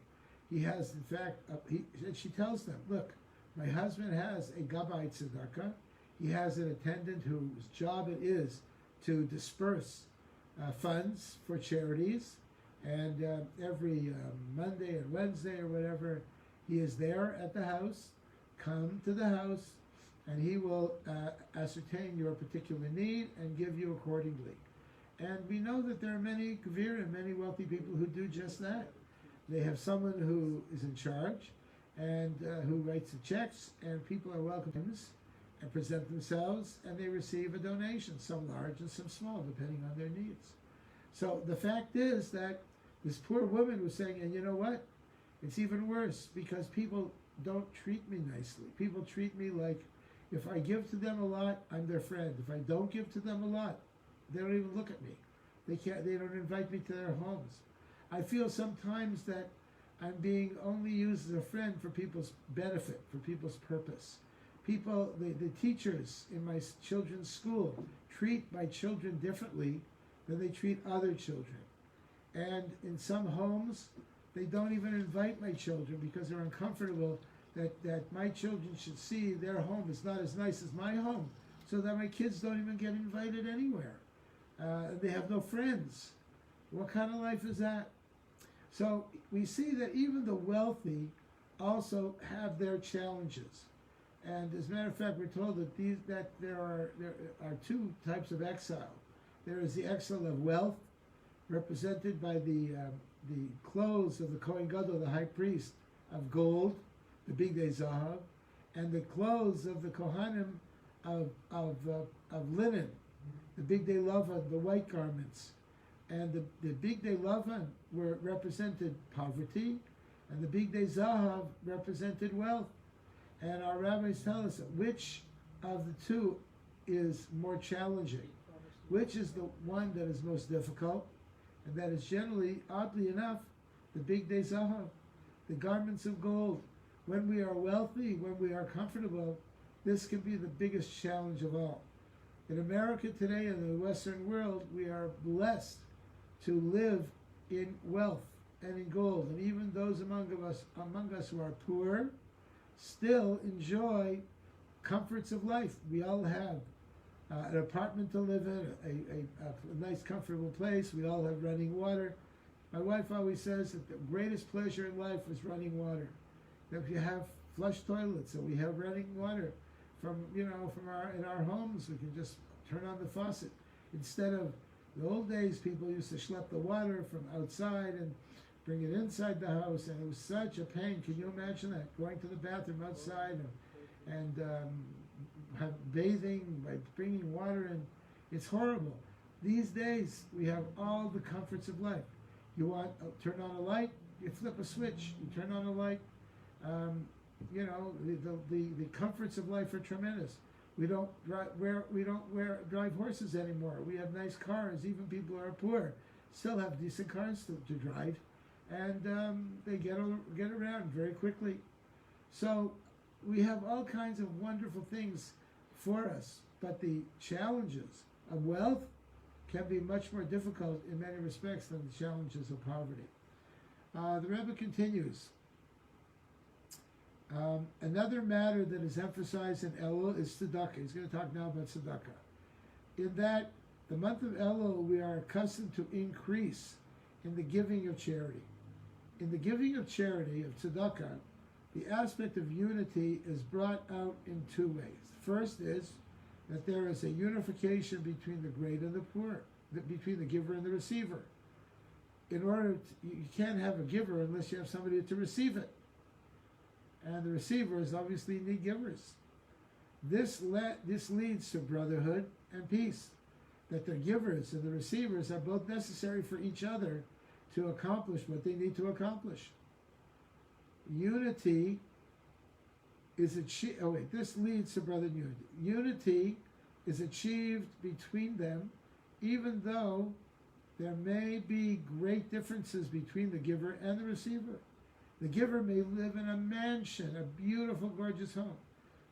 He has, in fact, and she tells them, look, my husband has a gabbai tzedakah. He has an attendant whose job it is to disperse funds for charities. And every Monday and Wednesday or whatever, he is there at the house. Come to the house, and he will ascertain your particular need and give you accordingly. And we know that there are many Gvirim, many wealthy people who do just that. They have someone who is in charge and who writes the checks, and people are welcome and present themselves, and they receive a donation, some large and some small, depending on their needs. So the fact is that this poor woman was saying, and you know what? It's even worse, because people don't treat me nicely. People treat me like, if I give to them a lot, I'm their friend. If I don't give to them a lot, they don't even look at me. They don't invite me to their homes. I feel sometimes that I'm being only used as a friend for people's benefit, for people's purpose. People, the teachers in my children's school treat my children differently than they treat other children. And in some homes, they don't even invite my children because they're uncomfortable that my children should see their home is not as nice as my home, so that my kids don't even get invited anywhere. They have no friends. What kind of life is that? So we see that even the wealthy also have their challenges. And as a matter of fact, we're told that there are two types of exile. There is the exile of wealth, represented by the clothes of the Kohen Gadol, the high priest, of gold, the Bigdei Zahav, and the clothes of the Kohanim of linen, the Bigdei Lavan, the white garments. And the Bigdei Lavan were represented poverty, and the Bigdei Zahav represented wealth. And our rabbis tell us which of the two is more challenging, which is the one that is most difficult, and that is generally, oddly enough, the Bigdei Zahav, the garments of gold. When we are wealthy, when we are comfortable, this can be the biggest challenge of all. In America today, in the Western world, we are blessed to live in wealth and in gold. And even those among us who are poor still enjoy comforts of life. We all have an apartment to live in, a nice, comfortable place. We all have running water. My wife always says that the greatest pleasure in life is running water. That we have flush toilets, so we have running water in our homes. We can just turn on the faucet. Instead of the old days, people used to schlep the water from outside and bring it inside the house, and it was such a pain. Can you imagine that? Going to the bathroom outside and have bathing by bringing water in. It's horrible. These days, we have all the comforts of life. You want to turn on a light, you flip a switch, you turn on a light. The comforts of life are tremendous. We don't drive horses anymore. We have nice cars. Even people who are poor still have decent cars to drive, and they get around very quickly. So we have all kinds of wonderful things for us, but the challenges of wealth can be much more difficult in many respects than the challenges of poverty. The Rebbe continues. Another matter that is emphasized in Elul is tzedakah. He's going to talk now about tzedakah. In that, the month of Elul, we are accustomed to increase in the giving of charity. In the giving of charity, of tzedakah, the aspect of unity is brought out in two ways. First is that there is a unification between the great and the poor, between the giver and the receiver. You can't have a giver unless you have somebody to receive it. And the receivers obviously need givers. This leads to brotherhood and peace, that the givers and the receivers are both necessary for each other to accomplish what they need to accomplish. Unity is achieved. This leads to brotherhood and unity. Unity is achieved between them, even though there may be great differences between the giver and the receiver. The giver may live in a mansion, a beautiful, gorgeous home.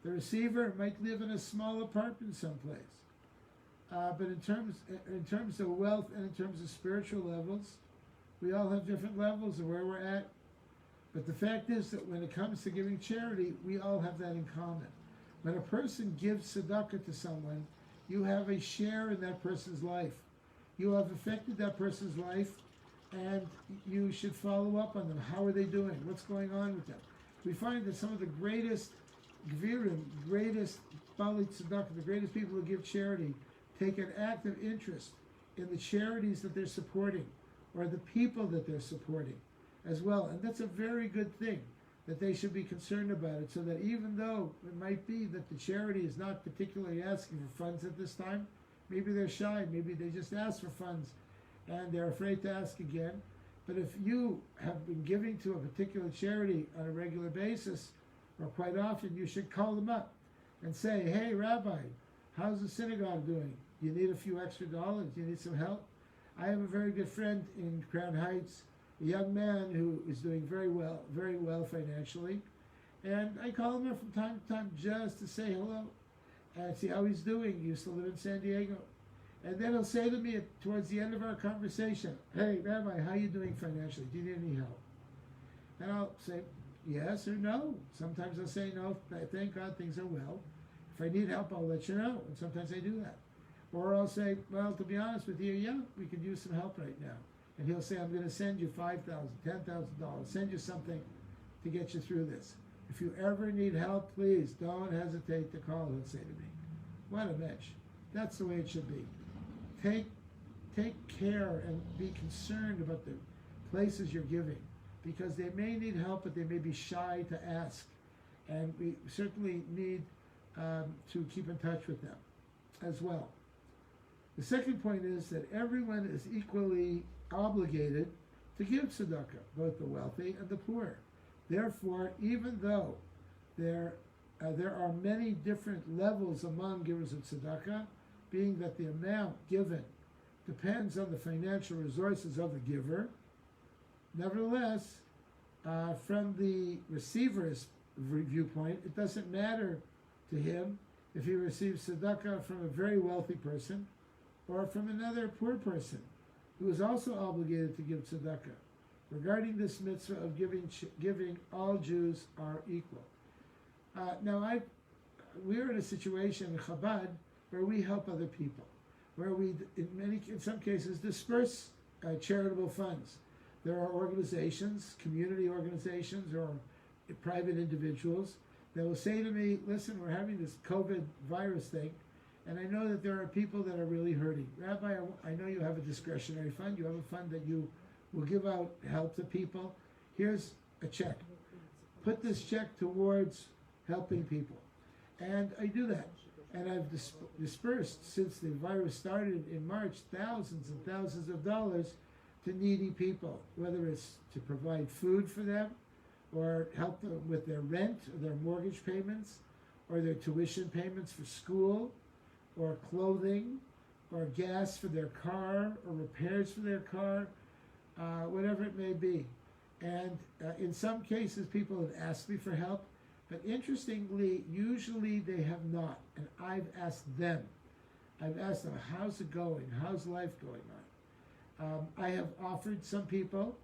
The receiver might live in a small apartment someplace. But in terms of wealth and in terms of spiritual levels, we all have different levels of where we're at. But the fact is that when it comes to giving charity, we all have that in common. When a person gives tzedakah to someone, you have a share in that person's life. You have affected that person's life, and you should follow up on them. How are they doing? What's going on with them? We find that some of the greatest gvirim, greatest Bali Tzedakah, the greatest people who give charity, take an active interest in the charities that they're supporting or the people that they're supporting as well. And that's a very good thing, that they should be concerned about it, so that even though it might be that the charity is not particularly asking for funds at this time, maybe they're shy, maybe they just asked for funds and they're afraid to ask again. But if you have been giving to a particular charity on a regular basis, or quite often, you should call them up and say, hey, Rabbi, how's the synagogue doing? Do you need a few extra dollars? Do you need some help? I have a very good friend in Crown Heights, a young man who is doing very well financially. And I call him up from time to time just to say hello and see how he's doing. He used to live in San Diego. And then he'll say to me towards the end of our conversation, hey, Rabbi, how are you doing financially? Do you need any help? And I'll say yes or no. Sometimes I'll say no, thank God things are well. If I need help, I'll let you know. And sometimes I do that. Or I'll say, well, to be honest with you, yeah, we could use some help right now. And he'll say, I'm going to send you $5,000, $10,000, send you something to get you through this. If you ever need help, please don't hesitate to call, he'll say to me. What a mensch. That's the way it should be. Take care and be concerned about the places you're giving, because they may need help, but they may be shy to ask. And we certainly need to keep in touch with them as well. The second point is that everyone is equally obligated to give tzedakah, both the wealthy and the poor. Therefore, even though there are many different levels among givers of tzedakah, being that the amount given depends on the financial resources of the giver, nevertheless, from the receiver's viewpoint, it doesn't matter to him if he receives tzedakah from a very wealthy person or from another poor person who is also obligated to give tzedakah. Regarding this mitzvah of giving, all Jews are equal. Now, we're in a situation in Chabad where we help other people, where we, in some cases, disperse charitable funds. There are organizations, community organizations, or private individuals that will say to me, listen, we're having this COVID virus thing, and I know that there are people that are really hurting. Rabbi, I know you have a discretionary fund. You have a fund that you will give out help to people. Here's a check. Put this check towards helping people. And I do that. And I've dispersed, since the virus started in March, thousands and thousands of dollars to needy people, whether it's to provide food for them, or help them with their rent, or their mortgage payments, or their tuition payments for school, or clothing, or gas for their car, or repairs for their car, whatever it may be. And in some cases, people have asked me for help, but interestingly, usually they have not. And I've asked them. I've asked them, how's it going? How's life going on? I have offered some people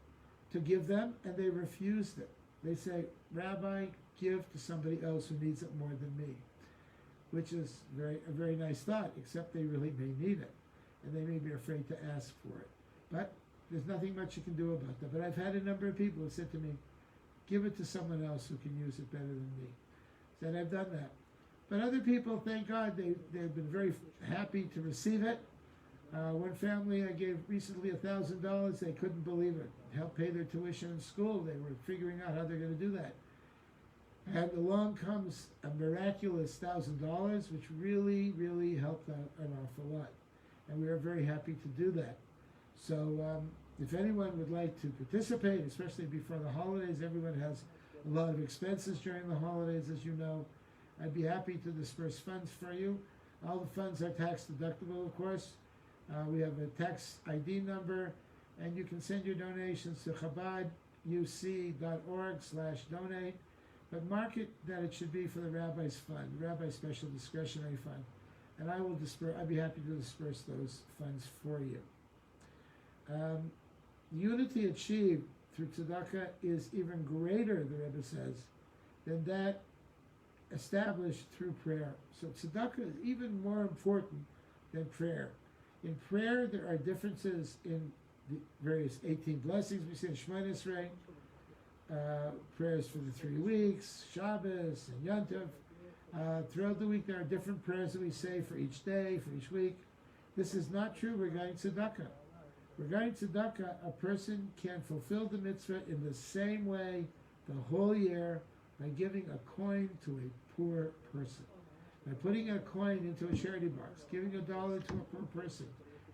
to give them, and they refused it. They say, Rabbi, give to somebody else who needs it more than me, which is a very nice thought, except they really may need it, and they may be afraid to ask for it. But there's nothing much you can do about that. But I've had a number of people who said to me, give it to someone else who can use it better than me. Said, I've done that. But other people, thank God, they've been very happy to receive it. One family I gave recently $1,000, they couldn't believe it. Helped pay their tuition in school. They were figuring out how they're going to do that. And along comes a miraculous $1,000, which really, really helped out an awful lot. And we are very happy to do that. So if anyone would like to participate, especially before the holidays, everyone has a lot of expenses during the holidays, as you know. I'd be happy to disperse funds for you. All the funds are tax deductible, of course. We have a tax ID number, and you can send your donations to chabaduc.org/donate, but mark it that it should be for the Rabbi's Fund, the Rabbi's Special Discretionary Fund, and I'd be happy to disperse those funds for you. Unity achieved through tzedakah is even greater, the Rebbe says, than that established through prayer. So tzedakah is even more important than prayer. In prayer, there are differences in the various 18 blessings we say in Shemona Esrei, prayers for the 3 weeks, Shabbos and Yom Tov. Throughout the week, there are different prayers that we say for each day, for each week. This is not true regarding tzedakah. Regarding tzedakah, a person can fulfill the mitzvah in the same way the whole year by giving a coin to a poor person. By putting a coin into a charity box, giving $1 to a poor person,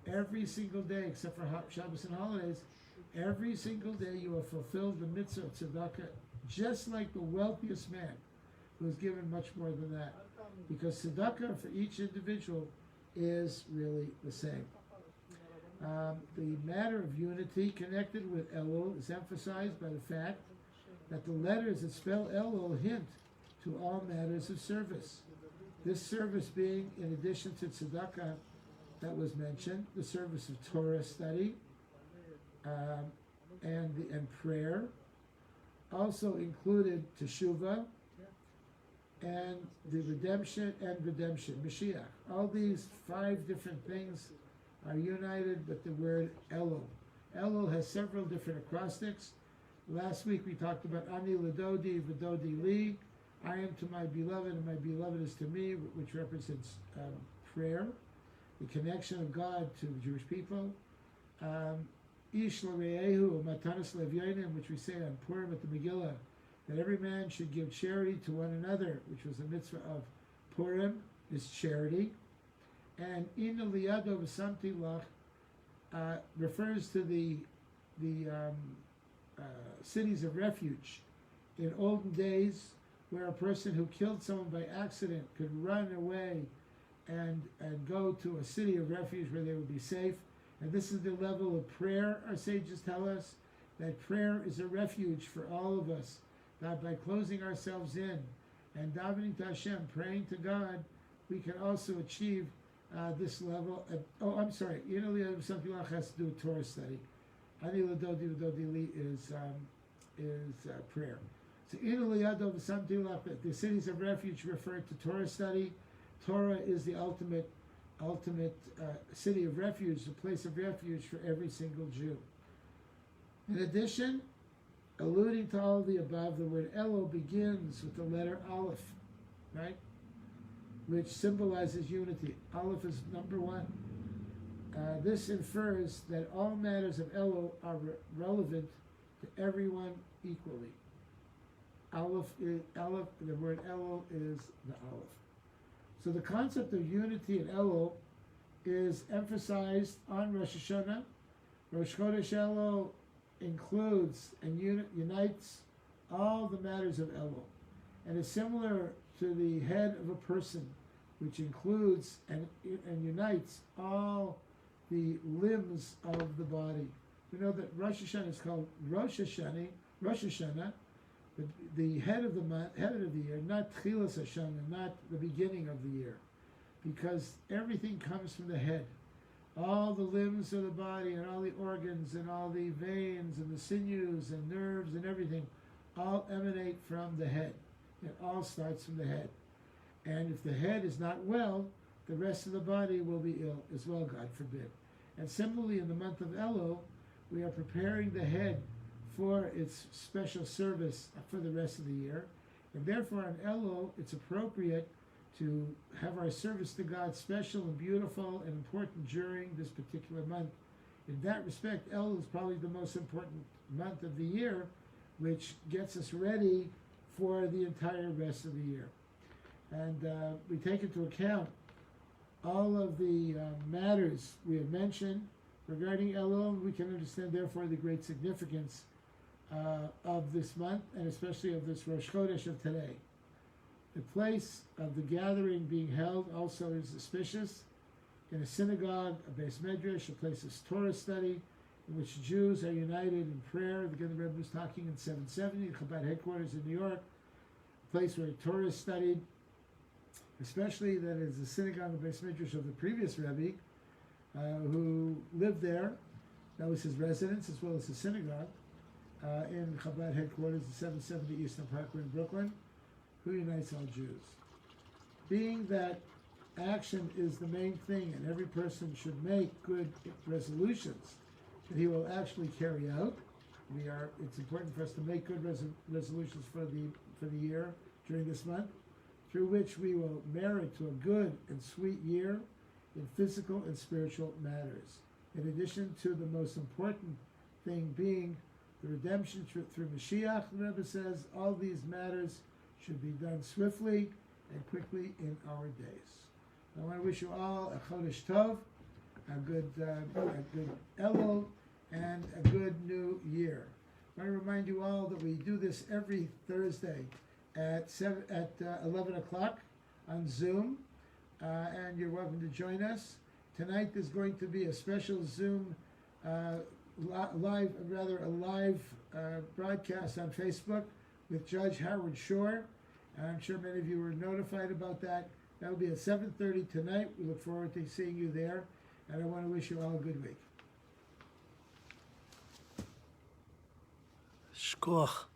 every single day, except for Shabbos and holidays, every single day you will fulfill the mitzvah of tzedakah, just like the wealthiest man who is given much more than that. Because tzedakah for each individual is really the same. The matter of unity connected with Elul is emphasized by the fact that the letters that spell Elul hint to all matters of service. This service being, in addition to tzedakah that was mentioned, the service of Torah study and prayer, also included teshuvah and the redemption, Mashiach. All these 5 different things are united with the word Elul. Elul has several different acrostics. Last week we talked about Ani Ladodi, Vadodi Li. I am to my beloved, and my beloved is to me, which represents prayer, the connection of God to the Jewish people. Ish L'Re'ehu, Matanas Levyonim, which we say on Purim at the Megillah, that every man should give charity to one another, which was the mitzvah of Purim, is charity. And In Liyado V'Samti Lach refers to the cities of refuge. In olden days, where a person who killed someone by accident could run away and go to a city of refuge where they would be safe. And this is the level of prayer, our sages tell us, that prayer is a refuge for all of us. That by closing ourselves in and davening to Hashem, praying to God, we can also achieve this level. Something has to do with Torah study. Ani Ladodi Vadodi Li is prayer. So the cities of refuge refer to Torah study. Torah is the ultimate city of refuge, the place of refuge for every single Jew. In addition, alluding to all the above, the word Elul begins with the letter Aleph, right? Which symbolizes unity. Aleph is number 1. This infers that all matters of Elul are relevant to everyone equally. The word Elul is the Aleph. So the concept of unity in Elul is emphasized on Rosh Hashanah. Rosh Chodesh Elul includes and unites all the matters of Elul, and is similar to the head of a person, which includes and unites all the limbs of the body. We know that Rosh Hashanah is called Rosh Hashanah, the head of the month, head of the year, not Tchilas Hashanah, not the beginning of the year, because everything comes from the head. All the limbs of the body and all the organs and all the veins and the sinews and nerves and everything all emanate from the head. It all starts from the head. And if the head is not well, the rest of the body will be ill as well, God forbid. And similarly, in the month of Elul, we are preparing the head for its special service for the rest of the year. And therefore, on Elul, it's appropriate to have our service to God special and beautiful and important during this particular month. In that respect, Elul is probably the most important month of the year, which gets us ready for the entire rest of the year. And we take into account all of the matters we have mentioned regarding Elul. We can understand, therefore, the great significance of this month, and especially of this Rosh Chodesh of today. The place of the gathering being held also is auspicious. In a synagogue, a beis medrash, a place of Torah study, in which Jews are united in prayer. Again, the Rebbe was talking in 770, Chabad headquarters in New York, a place where Torah is studied, especially that is the synagogue of beis medrash of the previous Rebbe, who lived there. That was his residence as well as his synagogue in Chabad headquarters in 770 Eastern Parkway in Brooklyn, who unites all Jews. Being that action is the main thing, and every person should make good resolutions that he will actually carry out. It's important for us to make good resolutions for the year during this month, through which we will merit to a good and sweet year in physical and spiritual matters. In addition to the most important thing being the redemption through Mashiach, the Rebbe says, all these matters should be done swiftly and quickly in our days. I want to wish you all a Chodesh Tov, a good Elul, and a good new year. I want to remind you all that we do this every Thursday at 11 o'clock on Zoom, and you're welcome to join us. Tonight there's going to be a special Zoom live broadcast on Facebook with Judge Howard Shore. I'm sure many of you were notified about that. That will be at 7:30 tonight. We look forward to seeing you there, and I want to wish you all a good week. Shkoch.